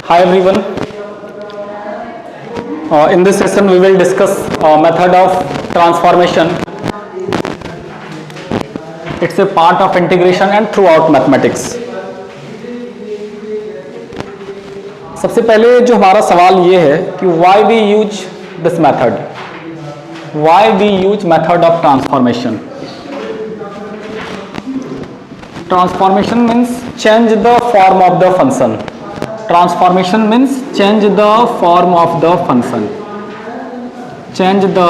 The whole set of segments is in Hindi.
Hi everyone. In this session we will discuss method of transformation. It's a part of integration and throughout mathematics. सबसे पहले जो हमारा सवाल ये है कि why we use this method? Why we use method of transformation? Transformation means change the form of the function. Transformation means change the form of the function. Change the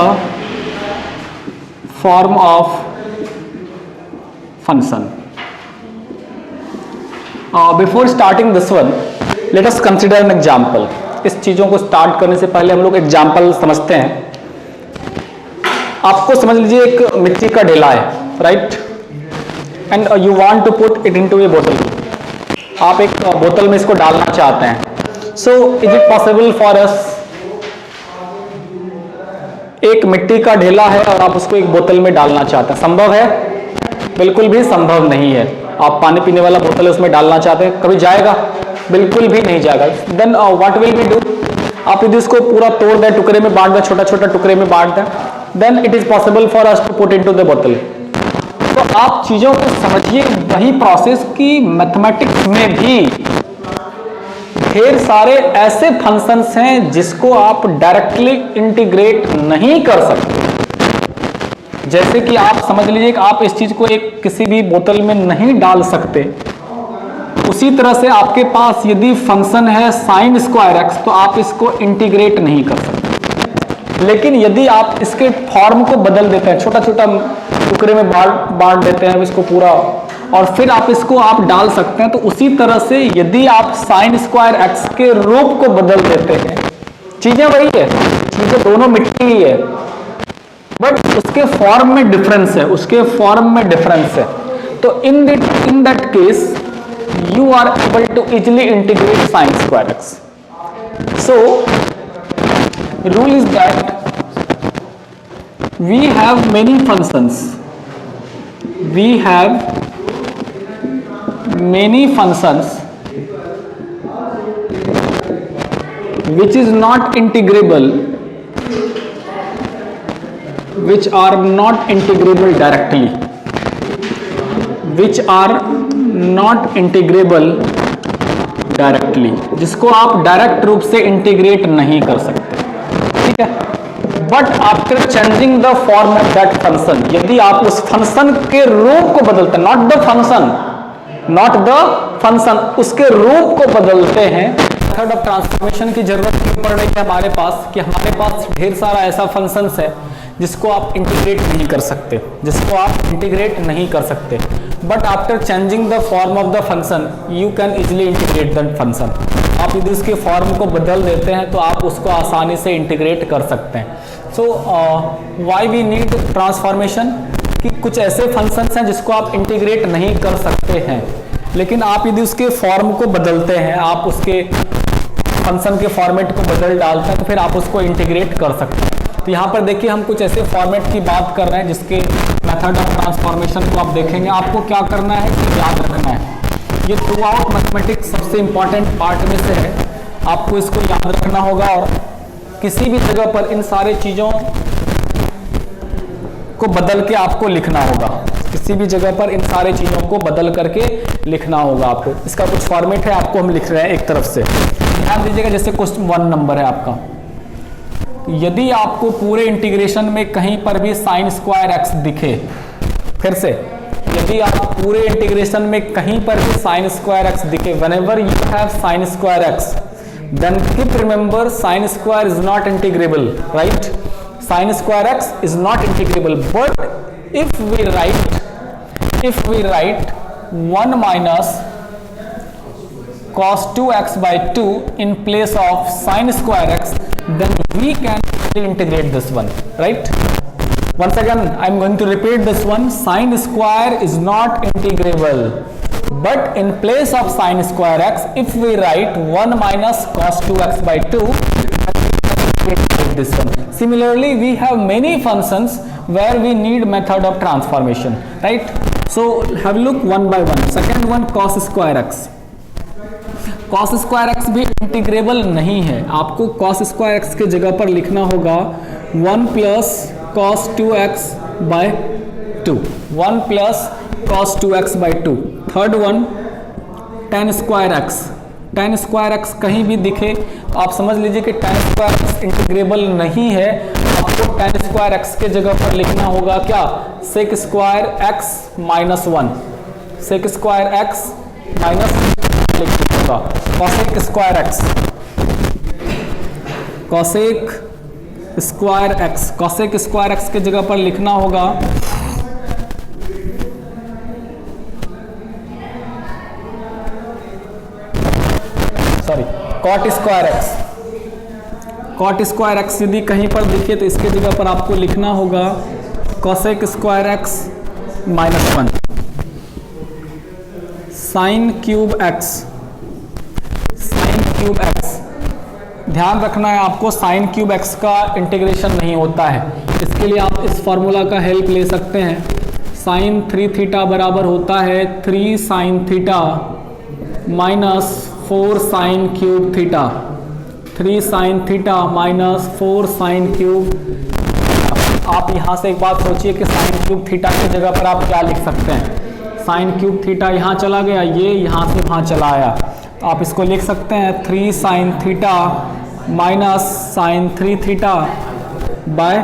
form of function. Before starting this one, let us consider an example. इस चीज़ों को स्टार्ट करने से पहले हम लोग एग्जाम्पल समझते हैं. आपको समझ लीजिए एक मिट्टी का ढेला है, right, and you want to put it into a बोतल. आप एक बोतल में इसको डालना चाहते हैं. So is it possible for us, एक मिट्टी का ढेला है और आप उसको एक बोतल में डालना चाहते हैं, संभव है? बिल्कुल भी संभव नहीं है. आप पानी पीने वाला बोतल उसमें डालना चाहते हैं, कभी जाएगा? बिल्कुल भी नहीं जाएगा. Then what will we do? आप यदि उसको पूरा तोड़ दें, टुकड़े में बांट दें, छोटा छोटा टुकड़े में बांट दें, then it is possible for us to put into the बोतल. तो आप चीजों को समझिए. वही प्रोसेस की मैथमेटिक्स में भी ढेर सारे ऐसे फंक्शंस हैं जिसको आप डायरेक्टली इंटीग्रेट नहीं कर सकते. जैसे कि आप समझ लीजिए कि आप इस चीज को एक किसी भी बोतल में नहीं डाल सकते. उसी तरह से आपके पास यदि फंक्शन है साइन स्क्वायर एक्स, तो आप इसको इंटीग्रेट नहीं कर सकते. लेकिन यदि आप इसके फॉर्म को बदल देते हैं, छोटा छोटा टुकड़े में बांट देते हैं इसको पूरा, और फिर आप इसको आप डाल सकते हैं. तो उसी तरह से यदि आप साइन स्क्वायर एक्स के रूप को बदल देते हैं, चीजें वही है, चीजें दोनों मिट्टी ही है, बट उसके फॉर्म में डिफरेंस है, उसके फॉर्म में डिफरेंस है. तो in that case you are able to easily integrate sin square x. So rule is that we have many functions. We have many functions which is not integrable, which are not integrable directly, which are not integrable directly, जिसको आप डायरेक्ट रूप से इंटीग्रेट नहीं कर सकते. ठीक है. But after changing the form of that function, यदि आप उस फंक्शन के रूप को बदलते हैं, नॉट द फंक्शन, उसके रूप को बदलते हैं, मेथड ऑफ ट्रांसफॉर्मेशन की जरूरत क्यों पड़ रही है हमारे पास? कि हमारे पास ढेर सारा ऐसा फंक्शन है जिसको आप इंटीग्रेट नहीं कर सकते, जिसको आप इंटीग्रेट नहीं कर सकते. But after changing the form of the function you can easily integrate the function. आप यदि उसके फॉर्म को बदल देते हैं तो आप उसको आसानी से इंटीग्रेट कर सकते हैं. So why we need transformation? कि कुछ ऐसे फंक्शंस हैं जिसको आप इंटीग्रेट नहीं कर सकते हैं, लेकिन आप यदि उसके फॉर्म को बदलते हैं, आप उसके फंक्शन के फॉर्मेट को बदल डालते हैं, तो फिर आप उसको इंटीग्रेट कर सकते हैं. तो यहाँ पर देखिए हम कुछ ऐसे फॉर्मेट की बात कर रहे हैं जिसके मेथड ऑफ ट्रांसफॉर्मेशन को आप देखेंगे. आपको क्या करना है कि याद रखना है. ये थ्रू आउट मैथमेटिक्स सबसे इंपॉर्टेंट पार्ट में से है. आपको इसको याद रखना होगा और किसी भी जगह पर इन सारे चीज़ों को बदल के आपको लिखना होगा. किसी भी जगह पर इन सारे चीज़ों को बदल करके लिखना होगा आपको. इसका कुछ फॉर्मेट है, आपको हम लिख रहे हैं एक तरफ से. ध्यान दीजिएगा, जैसे क्वेश्चन 1 नंबर है आपका. यदि आपको पूरे इंटीग्रेशन में कहीं पर भी साइन स्क्वायर एक्स दिखे, फिर से यदि आप पूरे इंटीग्रेशन में कहीं पर भी साइन स्क्वायर एक्स दिखे, whenever you have sine square x, then keep remember sine square is not integrable, right? Sine square x is not integrable. But if we write 1 minus cos 2x by 2 in place of sin square x, then we can integrate this one, right? Once again I am going to repeat this one. Sin square is not integrable, but in place of sin square x, if we write 1 minus cos 2x by 2, this one. Similarly, we have many functions where we need method of transformation, right? So have a look one by one. Second one, cos square x. Cos square x भी इंटीग्रेबल नहीं है, आपको कॉस स्क्वायर एक्स के जगह पर लिखना होगा 1 plus cos 2x by 2, 1 plus cos 2x by 2। Third one tan square x, tan square x कहीं भी दिखे तो आप समझ लीजिए कि tan स्क्वायर एक्स इंटीग्रेबल नहीं है, आपको tan स्क्वायर एक्स के जगह पर लिखना होगा क्या, sec square x minus 1, sec square x minus लिखना होगा, cosec square x, cosec square x, cosec square x के जगह पर लिखना होगा sorry cot square x, cot square x यदि कहीं पर दिखे तो इसके जगह पर आपको लिखना होगा cosec square x minus 1, sine cube x, sign cube x, ध्यान रखना है आपको साइन क्यूब एक्स का इंटीग्रेशन नहीं होता है, इसके लिए आप इस फॉर्मूला का हेल्प ले सकते हैं, साइन 3 थीटा बराबर होता है 3 sine theta minus 4 sine cube theta, 3 sine theta minus 4 sine cube. आप यहाँ से एक बात सोचिए कि साइन क्यूब थीटा की जगह पर आप क्या लिख सकते हैं, साइन क्यूब थीटा यहाँ चला गया, ये यहाँ से वहाँ चला आया, तो आप इसको लिख सकते हैं 3 sine theta minus sine 3 theta by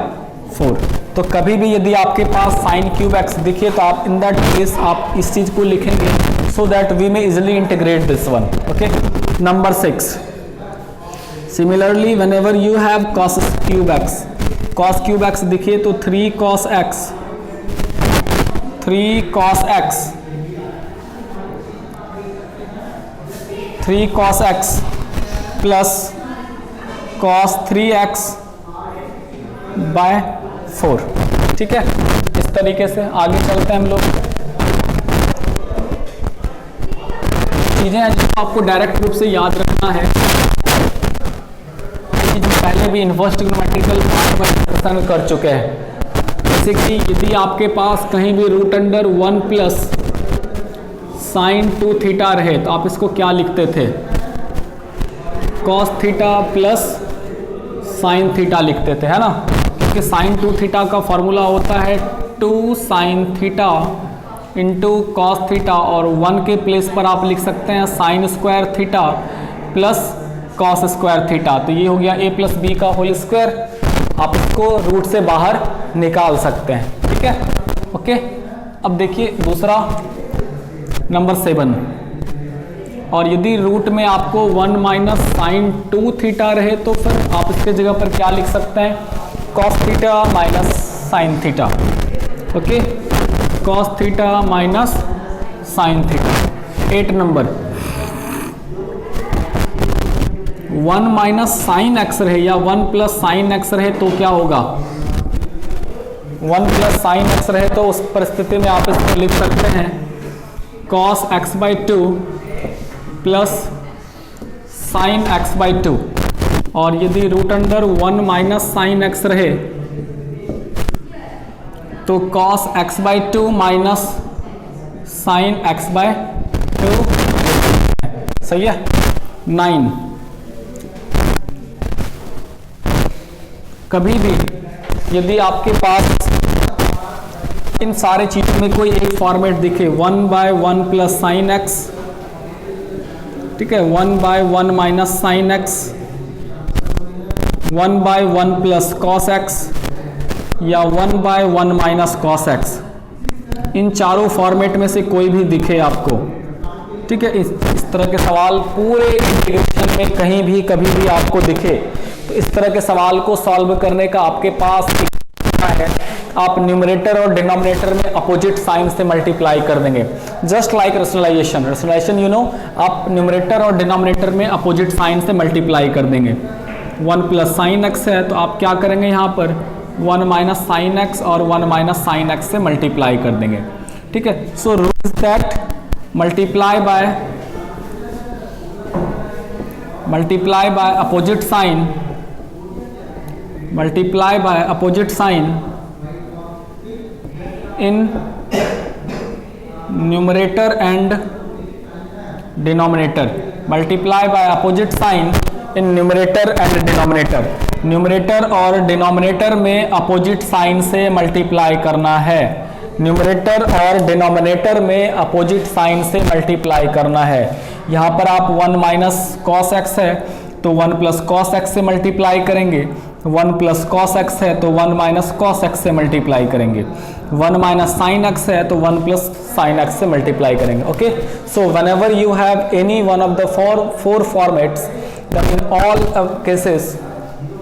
4। तो कभी भी यदि आपके पास साइन क्यूब एक्स दिखे तो आप इन दैट केस आप इस चीज़ को लिखेंगे so that we may easily integrate this one. Okay, number 6, similarly whenever you have cos cube x, cos cube x दिखे तो 3 cos x, 3 cos x, 3 cos x plus cos 3x by 4। ठीक है, इस तरीके से आगे चलते हैं हम लोग। चीजें हैं जिसको आपको डायरेक्ट रूप से याद रखना है, जो पहले भी इनवर्स ट्रिग्नोमेट्रिकल पार्ट में डिस्कशन कर चुके हैं। जैसे कि यदि आपके पास कहीं भी root under 1 plus sine 2 theta रहे तो आप इसको क्या लिखते थे, cos theta plus sine theta लिखते थे, है ना, क्योंकि साइन 2 थीटा का फॉर्मूला होता है 2 sine theta into cos theta, और 1 के प्लेस पर आप लिख सकते हैं sine square theta plus cos square theta. तो ये हो गया a प्लस बी का होल स्क्वायर, आप इसको रूट से बाहर निकाल सकते हैं। ठीक है, ओके। अब देखिए दूसरा नंबर 7, और यदि रूट में आपको 1 माइनस साइन 2 थीटा रहे तो फिर आप इसके जगह पर क्या लिख सकते हैं, cos theta minus sine theta. Okay, cos theta minus sine theta. 8 number, 1 minus sine x रहे या 1 प्लस साइन एक्स रहे तो क्या होगा, 1 प्लस साइन एक्स रहे तो उस परिस्थिति में आप इसको लिख सकते हैं cos x by 2 plus sine x by 2, और यदि root under 1 minus sine x रहे तो cos x by 2 minus sine x by 2। सही है। 9, कभी भी यदि आपके पास इन सारे चीज़ों में कोई एक फॉर्मेट दिखे 1 बाय 1 प्लस साइन एक्स, ठीक है, 1 by 1 minus sine x, 1 by 1 plus cos x या 1 बाय 1 माइनस कॉस एक्स, इन चारों फॉर्मेट में से कोई भी दिखे आपको, ठीक है, इस तरह के सवाल पूरे इंटीग्रेशन में कहीं भी कभी भी आपको दिखे तो इस तरह के सवाल को सॉल्व करने का आपके पास है, आप न्यूमरेटर और डिनोमिनेटर में अपोजिट साइन से मल्टीप्लाई कर देंगे, just like rationalization. Rationalization you know, आप न्यूमरेटर और डिनोमिनेटर में अपोजिट साइन से मल्टीप्लाई कर देंगे। 1 प्लस साइन एक्स है तो आप क्या करेंगे, यहाँ पर 1 माइनस साइन एक्स और 1 माइनस साइन एक्स से मल्टीप्लाई कर देंगे। ठीक है, so rule is that multiply by opposite sign, multiply by opposite sign in numerator and denominator। Multiply by opposite sign in numerator and denominator. Numerator और डिनोमिनेटर में अपोजिट साइन से मल्टीप्लाई करना है। न्यूमरेटर और डिनोमिनेटर में अपोजिट साइन से मल्टीप्लाई करना है। यहाँ पर आप 1 माइनस कॉस एक्स है तो 1 प्लस कॉस एक्स से मल्टीप्लाई करेंगे। 1 प्लस कॉस एक्स है तो 1 माइनस कॉस एक्स से मल्टीप्लाई करेंगे। 1 माइनस साइन एक्स है तो 1 प्लस साइन एक्स से मल्टीप्लाई करेंगे। Okay, so whenever you have any one of the four formats, in all cases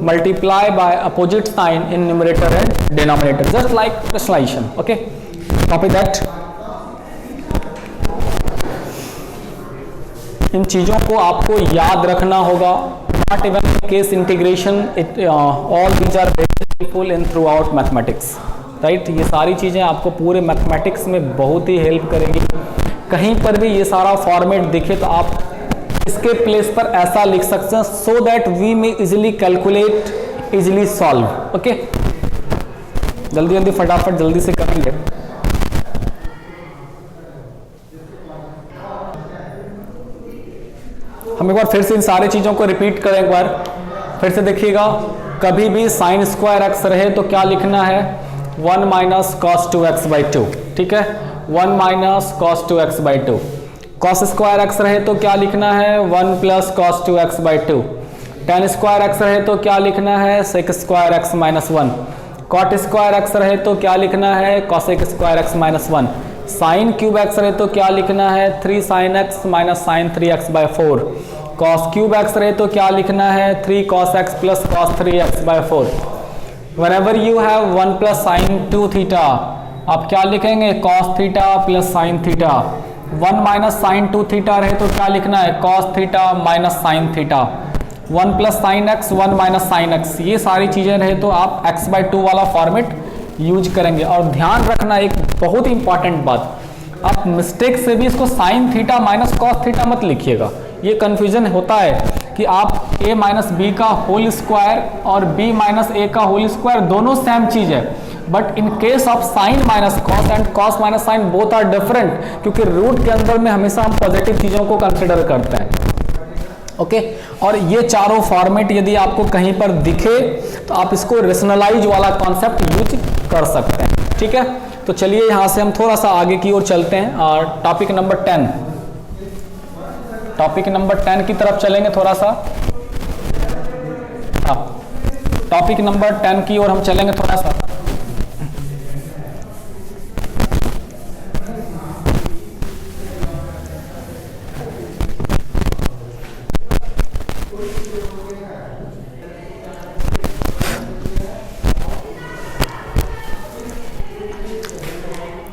multiply by opposite sign in numerator and denominator, just like rationalization. Okay, copy that. इन चीजों को आपको याद रखना होगा। Not even case integration, all these are very helpful in throughout mathematics, right? ये सारी चीजें आपको पूरे मैथमेटिक्स में बहुत ही हेल्प करेंगी। कहीं पर भी ये सारा फॉर्मेट दिखे तो आप इसके प्लेस पर ऐसा लिख सकते हैं, so that we may easily calculate, easily solve. Okay, जल्दी जल्दी फटाफट जल्दी से करेंगे। हम एक बार फिर से इन सारी चीजों को रिपीट करें। एक बार फिर से देखिएगा, कभी भी साइन स्क्वायर एक्स रहे तो क्या लिखना है, 1 माइनस कॉस 2x बाई 2। ठीक है, 1 minus cos 2x by 2। Cos square x रहे तो क्या लिखना है, 1 plus cos 2x by 2। Tan square x रहे तो क्या लिखना है, sec square x minus 1। Cot square x रहे तो क्या लिखना है, cosec square x minus 1। Sine cube x रहे तो क्या लिखना है, 3 sine x minus sine 3x by 4। Cos cube x रहे तो क्या लिखना है, 3 cos x plus cos 3x by 4। Whenever you have 1 plus sine 2 theta, आप क्या लिखेंगे, cos theta plus sine theta. 1 minus sine 2 theta रहे तो क्या लिखना है, cos theta minus sine theta. 1 plus sine x, 1 minus sine x, ये सारी चीजें रहे तो आप x बाई 2 वाला फॉर्मेट यूज करेंगे। और ध्यान रखना एक बहुत ही इंपॉर्टेंट बात, आप मिस्टेक से भी इसको sine theta minus cos theta मत लिखिएगा। ये कंफ्यूजन होता है कि आप a माइनस बी का होल स्क्वायर और b माइनस a का होल स्क्वायर दोनों सेम चीज है, but in case of sine minus cos and cos minus sine both are different, क्योंकि रूट के अंदर में हमेशा हम पॉजिटिव चीजों को कंसिडर करते हैं। ओके, और ये चारों फॉर्मेट यदि आपको कहीं पर दिखे तो आप इसको रेशनलाइज वाला कॉन्सेप्ट यूज कर सकते हैं। ठीक है, तो चलिए यहां से हम थोड़ा सा आगे की ओर चलते हैं और टॉपिक नंबर 10, टॉपिक नंबर 10 की तरफ चलेंगे थोड़ा सा। टॉपिक नंबर 10 की ओर हम चलेंगे थोड़ा सा।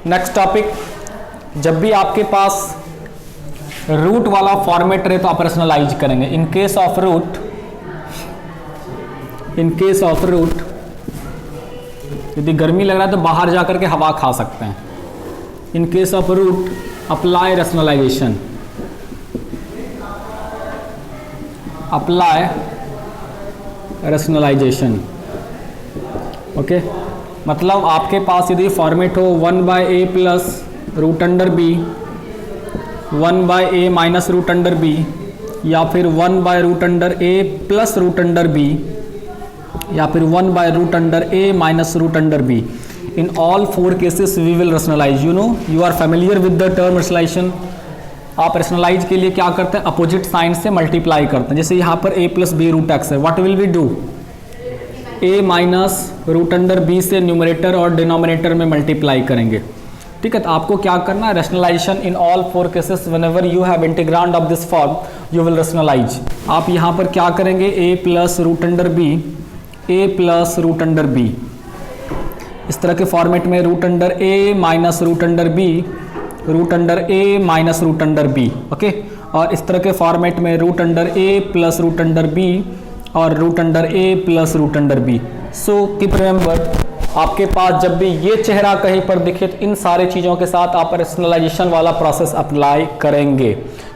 नेक्स्ट टॉपिक, जब भी आपके पास रूट वाला फॉर्मेट रहे तो आप रेशनलाइज करेंगे। इन केस ऑफ रूट यदि गर्मी लग रहा है तो बाहर जाकर के हवा खा सकते हैं। In case of root apply rationalization, apply rationalization. Okay, मतलब आपके पास यदि फॉर्मेट हो 1 by A plus root under B, 1 by A minus root under B, या फिर 1 by root under A plus root under B, या फिर 1 by root under A minus root under B. In all 4 cases we will rationalize. You know, you are familiar with the term rationalisation. आप रेशनलाइज के लिए क्या करते हैं, अपोजिट साइन से मल्टीप्लाई करते हैं। जैसे यहाँ पर a plus B root X है, what will we do, a minus root under B से न्यूमरेटर और डिनोमिनेटर में मल्टीप्लाई करेंगे। ठीक है, तो आपको क्या करना है, rationalization in all 4 cases whenever you have integrand of this form you will rationalize. आप यहाँ पर क्या करेंगे, a plus root under B, a plus root under B, इस तरह के फॉर्मेट में root under a minus root under B, root under a minus root under B. Okay, और इस तरह के फॉर्मेट में root under a plus root under B और root under a plus root under B. So keep remember, आपके पास जब भी ये चेहरा कहीं पर दिखे तो इन सारी चीज़ों के साथ आप रेशनलाइजेशन वाला प्रोसेस अप्लाई करेंगे।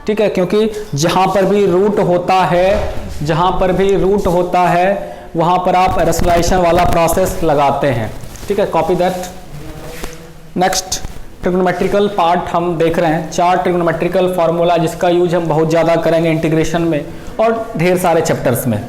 ठीक है, क्योंकि जहाँ पर भी रूट होता है, जहाँ पर भी रूट होता है वहाँ पर आप रेशनलाइजेशन वाला प्रोसेस लगाते हैं। ठीक है, copy that. Next, trigonometrical part हम देख रहे हैं, 4 ट्रिग्नोमेट्रिकल फार्मूला जिसका यूज हम बहुत ज़्यादा करेंगे इंटीग्रेशन में और ढेर सारे चैप्टर्स में।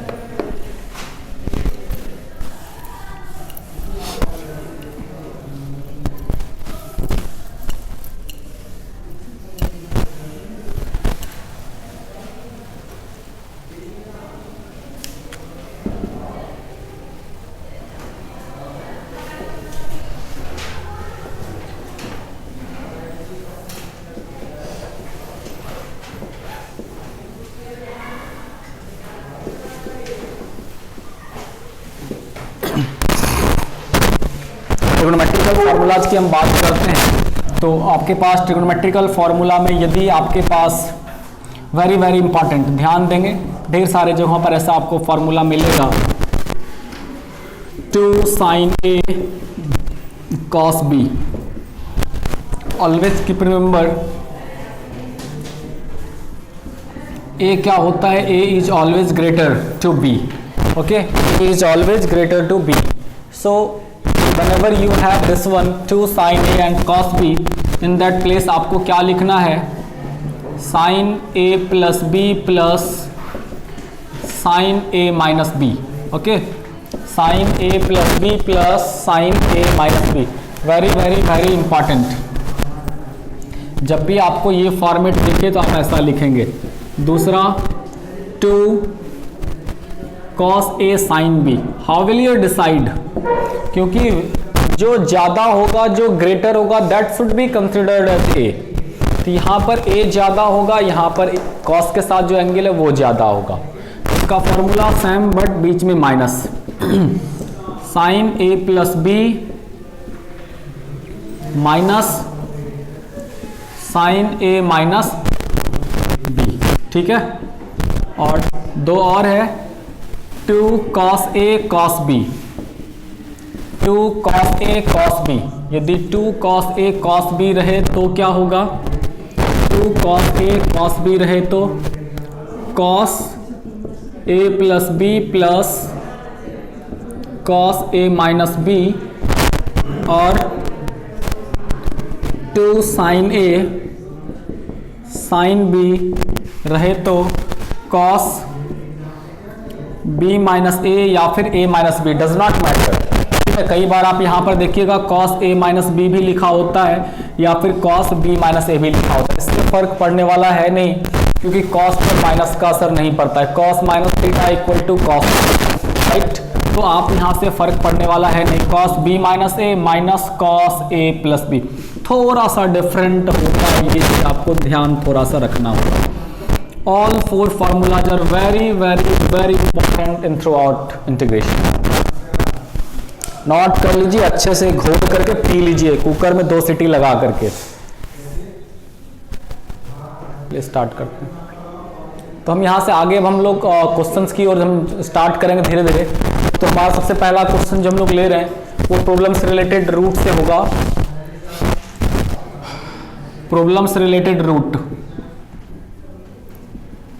ट्रिग्नोमेट्रिकल फार्मूलाज की हम बात करते हैं तो आपके पास ट्रिग्नोमेट्रिकल फार्मूला में यदि आपके पास वेरी वेरी इंपॉर्टेंट, ध्यान देंगे ढेर सारे जगहों पर ऐसा आपको फार्मूला मिलेगा, 2 sin A cos B, always keep remember A क्या होता है, A is always greater to B, okay, A is always greater to B, so whenever you have this one 2 sin A and cos B, in that place आपको क्या लिखना है, sin A plus B plus sin A minus B, okay, sin A plus B plus sin A minus B, very very very important. जब भी आपको ये फॉर्मेट दिखे तो आप ऐसा लिखेंगे। दूसरा 2 cos A sin B, how will you decide, क्योंकि जो ज़्यादा होगा, जो ग्रेटर होगा, that should be considered as A, तो यहाँ पर A ज़्यादा होगा, यहाँ पर cos के साथ जो एंगल है वो ज़्यादा होगा। इसका फॉर्मूला सेम बट बीच में minus, sin A plus B minus sin A minus B, ठीक है। और 2 और है 2 cos A cos B, 2 cos A cos B, यदि 2 cos A cos B रहे तो क्या होगा, 2 cos A cos B रहे तो cos A plus B plus cos A minus B, और 2 sin A sin B रहे तो cos B माइनस A या फिर A minus B, does not matter, ठीक है। कई बार आप यहाँ पर देखिएगा cos A माइनस B भी लिखा होता है या फिर cos B माइनस A भी लिखा होता है, इससे फर्क पड़ने वाला है नहीं, क्योंकि cos पर माइनस का असर नहीं पड़ता है, cos minus theta equal to cos, right. तो आप यहाँ से फर्क पड़ने वाला है नहीं, cos B minus A minus cos A plus B, थोड़ा सा डिफरेंट होता है, ये आपको ध्यान थोड़ा सा रखना होगा। All 4 formulas are very very very important in throughout integration। Note कर लीजिए, अच्छे से घोल करके पी लीजिए, कुकर में 2 सीटी लगा करके। स्टार्ट करते हैं, तो हम यहाँ से आगे हम लोग क्वेश्चंस की और हम स्टार्ट करेंगे धीरे धीरे। तो हमारा सबसे पहला क्वेश्चन जो हम लोग ले रहे हैं वो प्रॉब्लम्स रिलेटेड रूट से होगा, problems related root,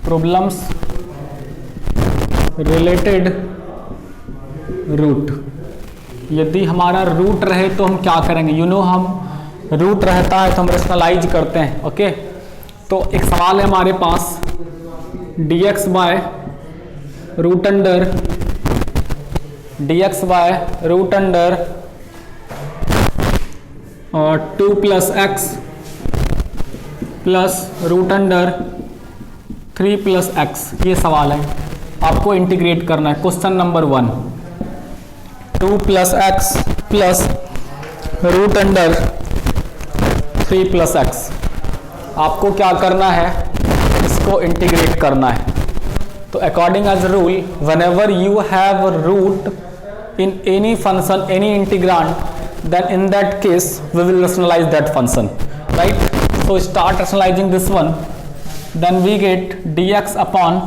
problems related root. यदि हमारा रूट रहे तो हम क्या करेंगे, यू नो हम रूट रहता है तो हम रेशनलाइज करते हैं, ओके। तो एक सवाल है हमारे पास, dx by root under dx by root under 2 plus x plus root under 3 plus x, ये सवाल है, आपको इंटीग्रेट करना है। Question number 1, 2 plus x plus root under 3 plus x, आपको क्या करना है, इसको इंटीग्रेट करना है। तो according as rule, whenever you have root in any function, any integrand, then in that case we will rationalize that function, right? So start rationalizing this one, then we get dx upon,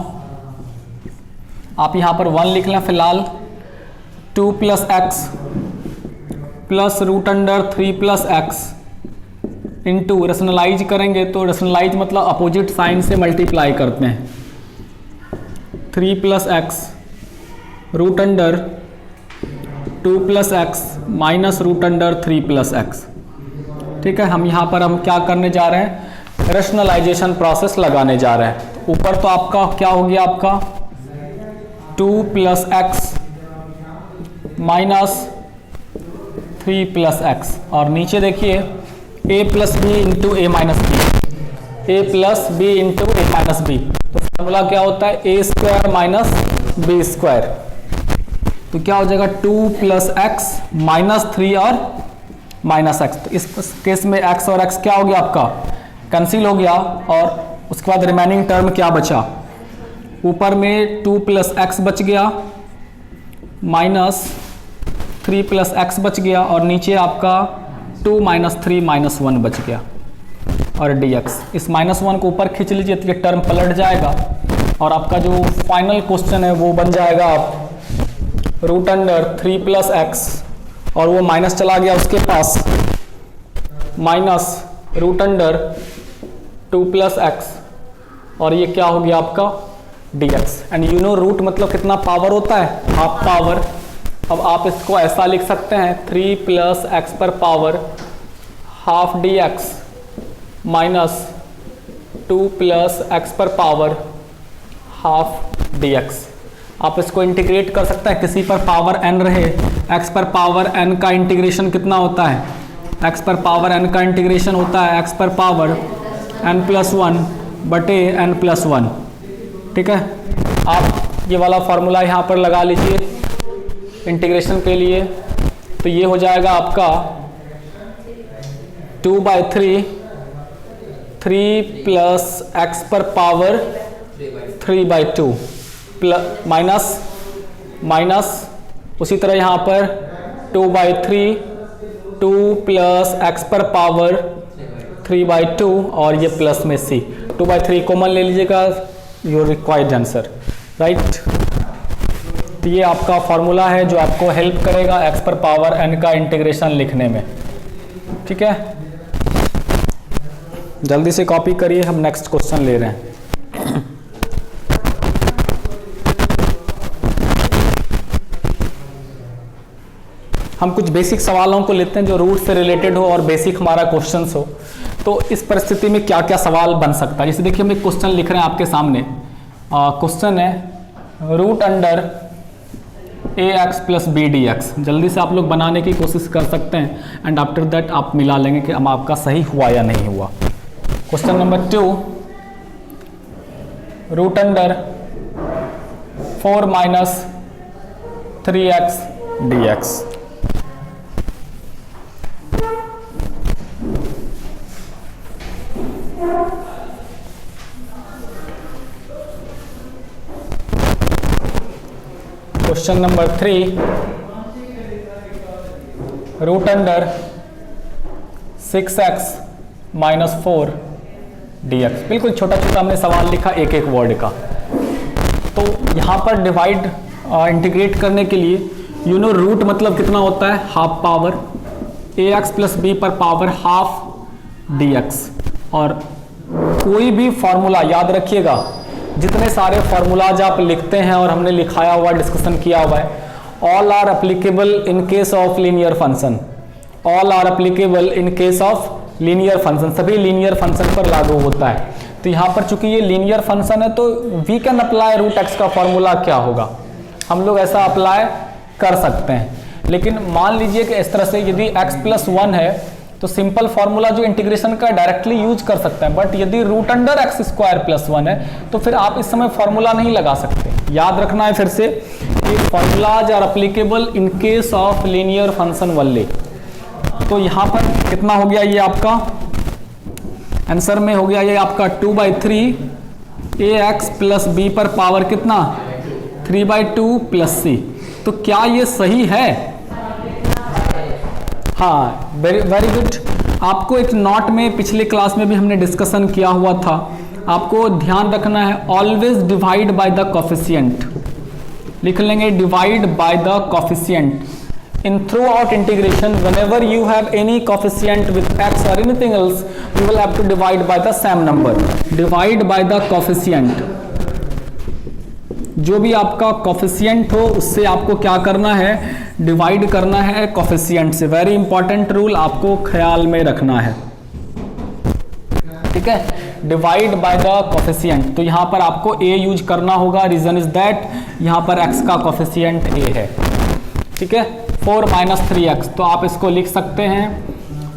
आप यहाँ पर 1 लिख लें फिलहाल, 2 plus x plus root under 3 plus x into, rationalize करेंगे तो रेशनलाइज मतलब अपोजिट साइन से मल्टीप्लाई करते हैं, 3 plus x root under 2 plus x minus root under 3 plus x, ठीक है, हम यहाँ पर हम क्या करने जा रहे हैं, रैशनलाइजेशन प्रोसेस लगाने जा रहे हैं। ऊपर तो आपका क्या हो गया, आपका 2 + x माइनस 3 + x, और नीचे देखिए a + b into a minus B, a + b into a minus B. तो फॉर्मूला क्या होता है, a² माइनस b²। तो क्या हो जाएगा 2 + x माइनस 3 और माइनस x। तो इस केस में x और x क्या हो गया, आपका कैंसिल हो गया, और उसके बाद रिमेनिंग टर्म क्या बचा, ऊपर में 2 + x बच गया माइनस 3 + x बच गया, और नीचे आपका 2 - 3 - 1 बच गया, और dx। इस -1 को ऊपर खींच लीजिए तो ये टर्म पलट जाएगा, और आपका जो फाइनल क्वेश्चन है वो बन जाएगा आप √3 + x, और वो माइनस चला गया उसके पास, माइनस √2 + x, और ये क्या हो गया आपका dx। And you know root मतलब कितना पावर होता है, हाफ पावर। अब आप इसको ऐसा लिख सकते हैं 3 + x पर power half dx minus 2 + x पर पावर हाफ dx। आप इसको इंटीग्रेट कर सकते हैं, किसी पर पावर n रहे, x पर पावर n का इंटीग्रेशन कितना होता है, x पर पावर n का इंटीग्रेशन होता है x पर पावर n+1 बटे n+1। ठीक है, आप ये वाला फॉर्मूला यहाँ पर लगा लीजिए इंटीग्रेशन के लिए। तो ये हो जाएगा आपका 2/3 3 + x पर पावर 3/2 माइनस उसी तरह यहाँ पर 2/3 2 + x पर पावर 3/2, और ये प्लस में c 2/3 कॉमन ले लीजिएगा, योर रिक्वायर्ड आंसर, राइट। तो ये आपका फॉर्मूला है जो आपको हेल्प करेगा x पर पावर n का इंटीग्रेशन लिखने में। ठीक है, जल्दी से कॉपी करिए, हम नेक्स्ट क्वेश्चन ले रहे हैं। हम कुछ बेसिक सवालों को लेते हैं जो रूट से रिलेटेड हो और बेसिक हमारा क्वेश्चन हो। तो इस परिस्थिति में क्या क्या सवाल बन सकता है, जैसे देखिए हम एक क्वेश्चन लिख रहे हैं आपके सामने। क्वेश्चन है √ax + b dx। जल्दी से आप लोग बनाने की कोशिश कर सकते हैं, एंड आफ्टर दैट आप मिला लेंगे कि हम आपका सही हुआ या नहीं हुआ। Question number 2, √4 - 3x dx। Question number 3, √6x - 4 dx। बिल्कुल छोटा छोटा हमने सवाल लिखा, एक एक वर्ड का। तो यहाँ पर डिवाइड इंटीग्रेट करने के लिए यू नो रूट मतलब कितना होता है, हाफ पावर, ax + b पर पावर हाफ dx। और कोई भी फॉर्मूला याद रखिएगा, जितने सारे फॉर्मूलाज आप लिखते हैं और हमने लिखाया हुआ, डिस्कशन किया हुआ है, all are applicable in case of linear function, all are applicable in case of linear function, सभी लीनियर फंक्शन पर लागू होता है। तो यहाँ पर चूंकि ये लीनियर फंक्शन है तो वी कैन अप्लाई √x का फॉर्मूला क्या होगा, हम लोग ऐसा अप्लाई कर सकते हैं। लेकिन मान लीजिए कि इस तरह से यदि x+1 है तो सिंपल फार्मूला जो इंटीग्रेशन का डायरेक्टली यूज कर सकते हैं, बट यदि √x² + 1 है तो फिर आप इस समय फार्मूला नहीं लगा सकते। याद रखना है फिर से कि formulas are applicable in case of linear function only. तो यहाँ पर कितना हो गया, ये आपका आंसर में हो गया ये आपका 2/3 ax + b पर पावर कितना 3/2 + c। तो क्या ये सही है? हाँ, वेरी गुड। आपको एक नोट में पिछले क्लास में भी हमने डिस्कशन किया हुआ था, आपको ध्यान रखना है always divide by the coefficient. लिख लेंगे divide by the coefficient in through out integration. Whenever you have any coefficient with x or anything else, you will have to divide by the same number. Divide by the coefficient. जो भी आपका कोफिशिएंट हो उससे आपको क्या करना है, डिवाइड करना है कोफिशिएंट से। वेरी इंपॉर्टेंट रूल आपको ख्याल में रखना है, ठीक है, डिवाइड बाय द कोफिशिएंट। तो यहां पर आपको a यूज करना होगा, रीजन इज दैट यहां पर x का कोफिशिएंट a है, ठीक है। 4 - 3x, तो आप इसको लिख सकते हैं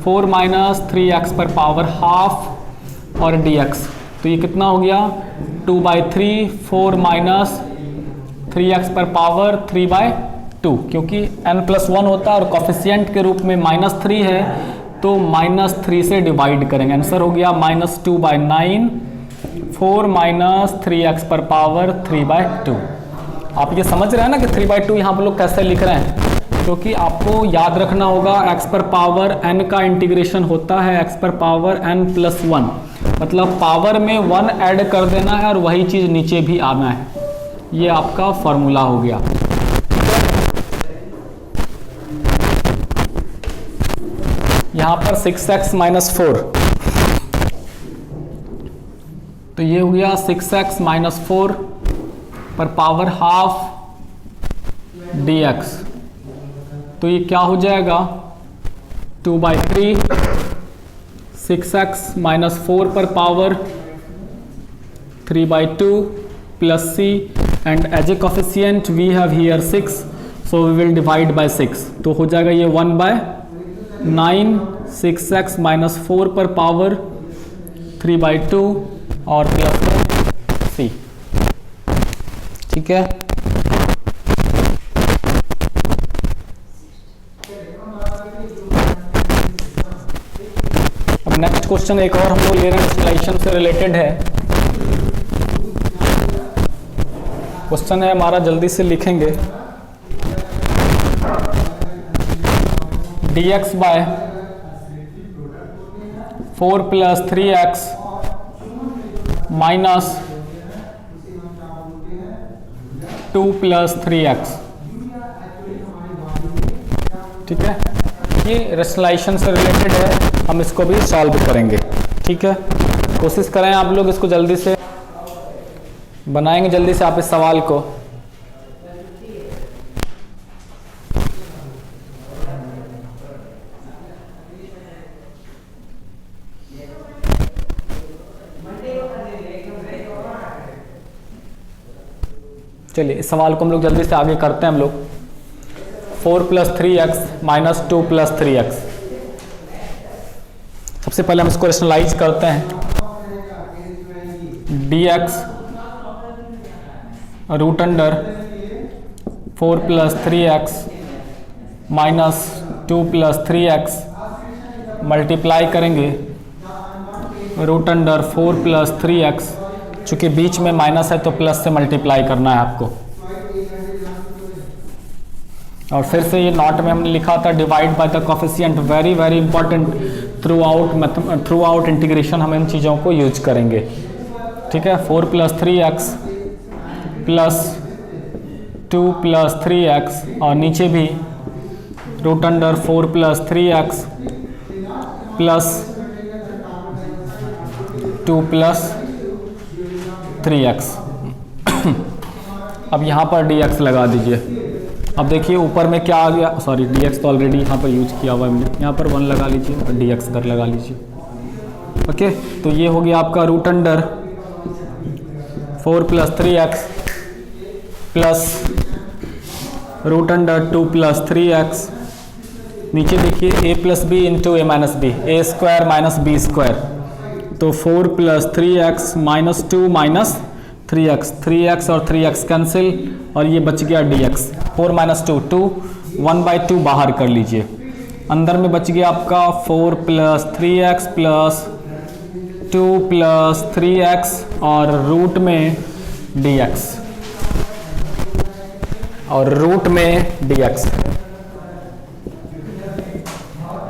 4 - 3x पर पावर हाफ और dx, तो ये कितना हो गया 2/3, 4 - 3x पर पावर 3/2, क्योंकि n+1 होता है और कोफिशिएंट के रूप में -3 है, तो -3 से डिवाइड करेंगे। आंसर हो गया -2/9, 4 - 3x पर पावर 3/2। आप ये समझ रहे हैं ना कि 3/2 यहाँ पर लोग कैसे लिख रहे हैं, क्योंकि आपको याद रखना होगा x पर पावर n का इंटीग्रेशन होता है x पर पावर n+1, मतलब पावर में 1 ऐड कर देना है और वही चीज़ नीचे भी आना है। ये आपका फॉर्मूला हो गया। यहाँ पर 6x - 4, तो ये हो गया 6x - 4 पर पावर हाफ dx, तो ये क्या हो जाएगा 2/3, 6x - 4 पर power 3/2 plus c, and as a coefficient we have here 6, so we will divide by 6, तो हो जाएगा ये 1/9, 6x - 4 पर पावर 3/2 और प्लस c, ठीक है। अब नेक्स्ट क्वेश्चन एक और हम लोग ले रहे हैं, डिस्प्लेशन से रिलेटेड है। क्वेश्चन है हमारा, जल्दी से लिखेंगे, dx bye 4 + 3x minus 2 + 3x, ठीक है। ये रेशनलाइजेशन से रिलेटेड है, हम इसको भी सॉल्व करेंगे, ठीक है। कोशिश करें आप लोग इसको जल्दी से बनाएंगे, जल्दी से आप इस सवाल को। चलिए इस सवाल को हम लोग जल्दी से आगे करते हैं। हम लोग 4 + 3x माइनस 2 + 3x, सबसे पहले हम इसको रेशनलाइज करते हैं। dx root under 4 + 3x minus 2 + 3x multiply करेंगे रूट अंडर 4 + 3x, चूंकि बीच में माइनस है तो प्लस से मल्टीप्लाई करना है आपको। और फिर से ये नॉट में हमने लिखा था divide by the coefficient, very very important, through out integration हम इन चीज़ों को यूज करेंगे, ठीक है। 4 + 3x प्लस 2 + 3x और नीचे भी root under 4 + 3x plus 2 + 3x। अब यहाँ पर dx लगा दीजिए। अब देखिए ऊपर में क्या आ गया, सॉरी dx तो ऑलरेडी यहाँ पर यूज किया हुआ है हमने, यहाँ पर 1 लगा लीजिए और dx इधर लगा लीजिए, ओके। तो ये हो गया आपका root under 4 + 3x plus root under 2 + 3x, नीचे देखिए a + b × a - b, a² - b², तो 4 + 3x - 2 - 3x, 3x और 3x कैंसिल और ये बच गया dx। 4 - 2 2, 1/2 बाहर कर लीजिए, अंदर में बच गया आपका 4 + 3x प्लस 2 + 3x और रूट में dx, और रूट में dx,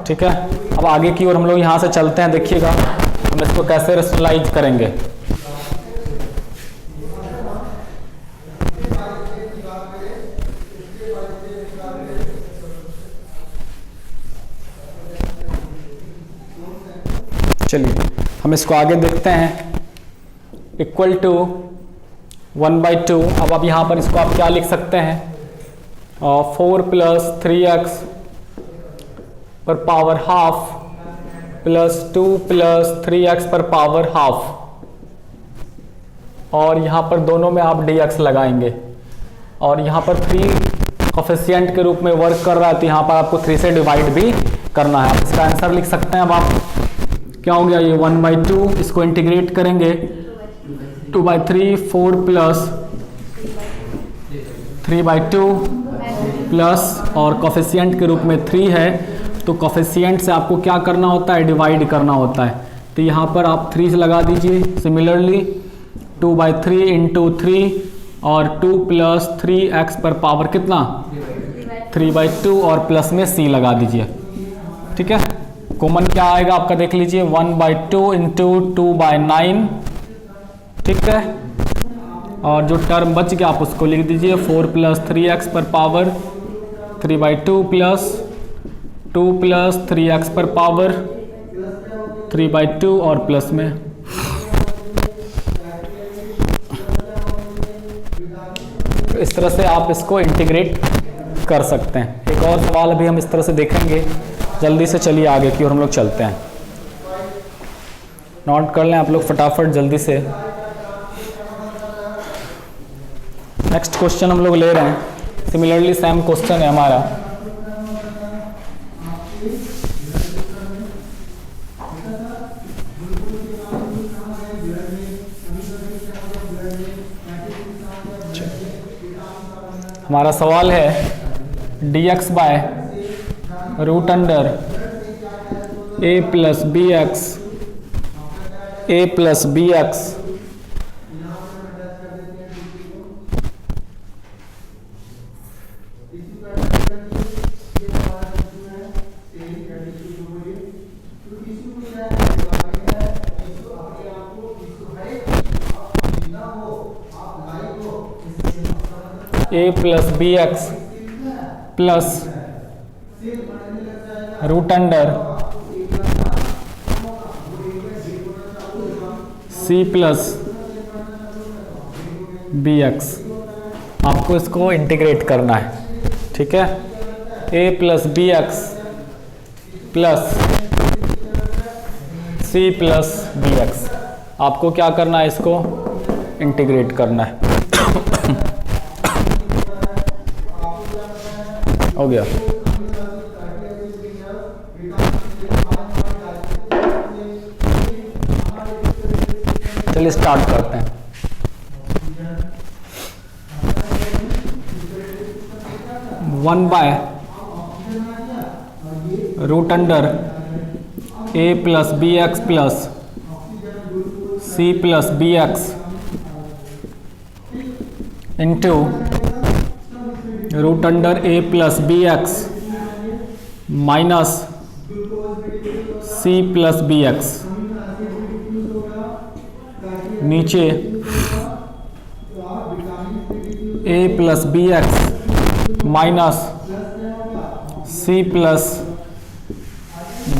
ठीक है। अब आगे की ओर हम लोग यहाँ से चलते हैं, देखिएगा हम इसको कैसे रेशनलाइज करेंगे। चलिए हम इसको आगे देखते हैं। Equal to 1/2। अब आप यहाँ पर इसको आप क्या लिख सकते हैं, 4 + 3x पर पावर हाफ प्लस 2 + 3x पर पावर हाफ, और यहाँ पर दोनों में आप dx लगाएंगे, और यहाँ पर 3 कोफिशिएंट के रूप में वर्क कर रहा है, तो यहाँ पर आपको 3 से डिवाइड भी करना है। आप इसका आंसर लिख सकते हैं। अब आप क्या हो गया, ये 1/2, इसको इंटीग्रेट करेंगे 2/3, 4 + 3/2 प्लस, और कोफिशिएंट के रूप में 3 है, तो कोफिशिएंट से आपको क्या करना होता है, डिवाइड करना होता है। तो यहाँ पर आप 3 से लगा दीजिए। सिमिलरली 2/3 × 3 और 2 + 3x पर पावर कितना, 3/2, और प्लस में c लगा दीजिए। ठीक है, कॉमन क्या आएगा आपका देख लीजिए, 1/2 × 2/9। ठीक है, और जो टर्म बच गया आप उसको लिख दीजिए 4 + 3x पर पावर 3/2 प्लस 2 + 3x पर पावर 3/2 और प्लस में। इस तरह से आप इसको इंटीग्रेट कर सकते हैं। एक और सवाल अभी हम इस तरह से देखेंगे, जल्दी से चलिए आगे की ओर हम लोग चलते हैं। नोट कर लें आप लोग फटाफट जल्दी से। नेक्स्ट क्वेश्चन हम लोग ले रहे हैं, सिमिलरली सेम क्वेश्चन है हमारा। हमारा सवाल है dx by root under a + bx plus root under c + bx। आपको इसको इंटीग्रेट करना है। ठीक है, a + bx plus c + bx, आपको क्या करना है, इसको इंटीग्रेट करना है। हो गया। चलिए स्टार्ट करते हैं। One by root under a + bx plus c + bx into root under a + bx minus c + bx, नीचे a + bx minus c +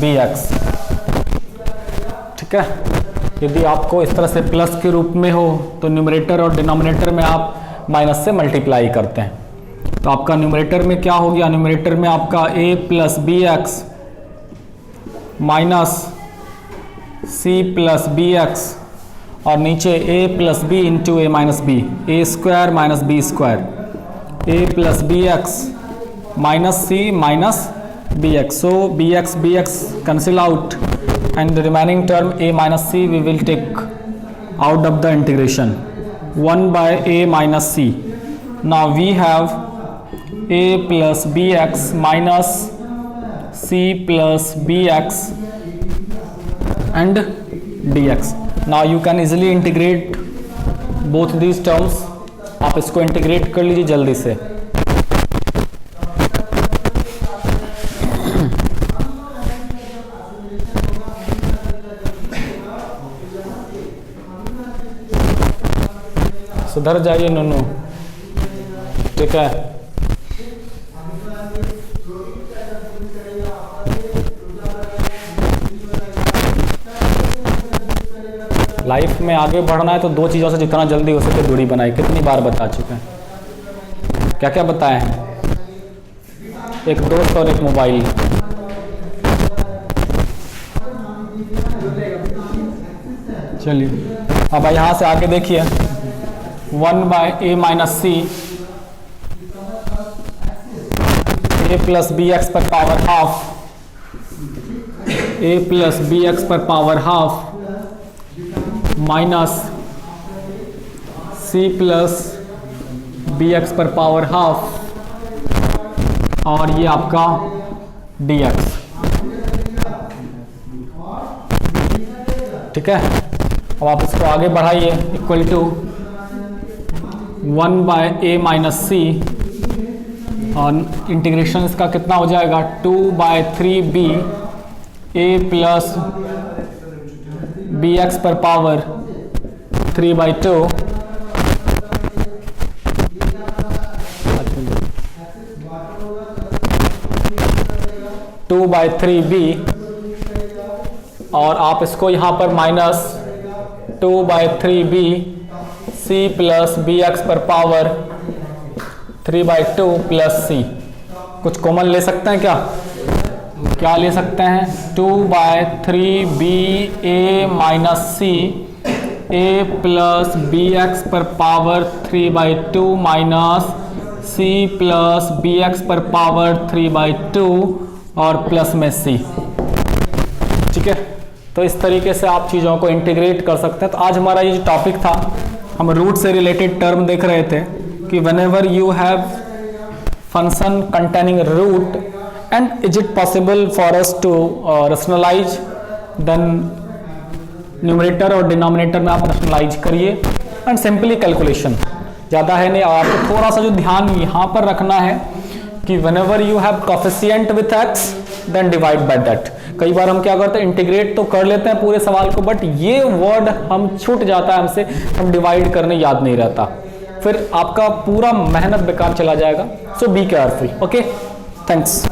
bx। ठीक है, यदि आपको इस तरह से प्लस के रूप में हो तो न्यूमरेटर और डिनोमिनेटर में आप माइनस से मल्टीप्लाई करते हैं। तो आपका न्यूमरेटर में क्या हो गया, न्यूमरेटर में आपका a + bx minus c + bx, और नीचे a + b into a - b, a² - b², a + bx minus c minus bx, so bx cancel out and the remaining term a - c we will take out of the integration, 1 by a - c. Now we have a + bx minus c + bx and dx. Now you can easily integrate both these terms. आप इसको इंटीग्रेट कर लीजिए जल्दी से। सुधर जाइए नन्नू। ठीक है, लाइफ में आगे बढ़ना है तो दो चीज़ों से जितना जल्दी हो सके दूरी बनाए। कितनी बार बता चुके हैं, क्या क्या बताए हैं? एक दोस्त और एक मोबाइल। चलिए अब यहाँ से आगे देखिए 1/a minus C a plus B x पर power half, a plus B x पर power half minus c plus B x पर पावर हाफ, और ये आपका dx। ठीक है, अब आप इसको आगे बढ़ाइए, इक्वल टू 1/a माइनस सी, और इंटीग्रेशन इसका कितना हो जाएगा 2/3b a plus B x पर पावर 3/2 2/3b, और आप इसको यहाँ पर minus 2/3b c plus B x पर पावर 3/2 प्लस c। कुछ कॉमन ले सकते हैं क्या? क्या ले सकते हैं? 2/3b a minus c a plus B x पर power 3/2 minus c plus B x पर पावर 3/2 और प्लस में c। ठीक है, तो इस तरीके से आप चीज़ों को इंटीग्रेट कर सकते हैं। तो आज हमारा ये जो टॉपिक था, हम रूट से रिलेटेड टर्म देख रहे थे कि whenever you have function containing root and is it possible for us to rationalize, then numerator और डिनोमिनेटर में आप रैशनलाइज करिए एंड सिंपली कैलकुलेशन, ज़्यादा है नहीं। आपको थोड़ा सा जो ध्यान यहाँ पर रखना है कि whenever you have coefficient with x then divide by that। कई बार हम क्या करते हैं, इंटीग्रेट तो कर लेते हैं पूरे सवाल को, बट ये वर्ड हम छूट जाता है हमसे, हम डिवाइड करने याद नहीं रहता, फिर आपका पूरा मेहनत बेकार चला जाएगा। सो बी केयरफुल। Okay, thanks.